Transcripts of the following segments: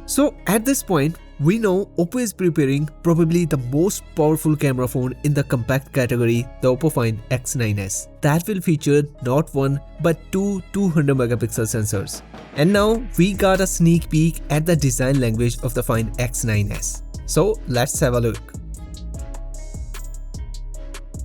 So at this point, we know Oppo is preparing probably the most powerful camera phone in the compact category, the Oppo Find X9s. That will feature not one but two 200 megapixel sensors. And now we got a sneak peek at the design language of the Find X9s. So let's have a look.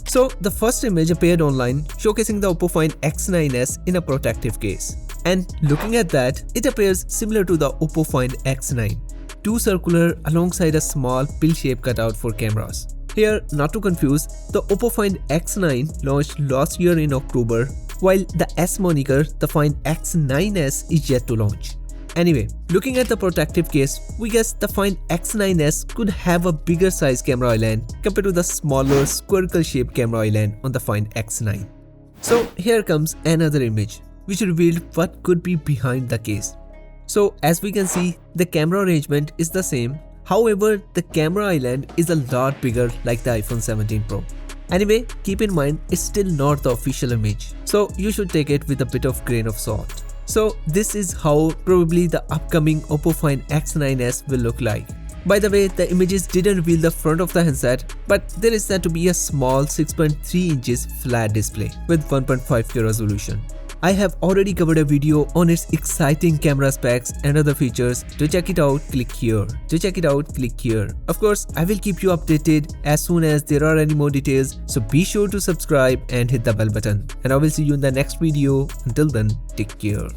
So the first image appeared online showcasing the Oppo Find X9s in a protective case. And looking at that, it appears similar to the Oppo Find X9. Two circular alongside a small pill-shaped cutout for cameras. Here, not to confuse, the Oppo Find X9 launched last year in October, while the S moniker, the Find X9s, is yet to launch. Anyway, looking at the protective case, we guess the Find X9s could have a bigger size camera island compared to the smaller spherical-shaped camera island on the Find X9. So here comes another image, which revealed what could be behind the case. So as we can see, the camera arrangement is the same. However, the camera island is a lot bigger like the iPhone 17 Pro. Anyway, keep in mind it's still not the official image, so you should take it with a bit of grain of salt. So this is how probably the upcoming Oppo Find X9s will look like. By the way, the images didn't reveal the front of the handset, but there is said to be a small 6.3 inches flat display with 1.5K resolution. I have already covered a video on its exciting camera specs and other features. To check it out, click here. Of course, I will keep you updated as soon as there are any more details, so be sure to subscribe and hit the bell button. And I will see you in the next video. Until then, take care.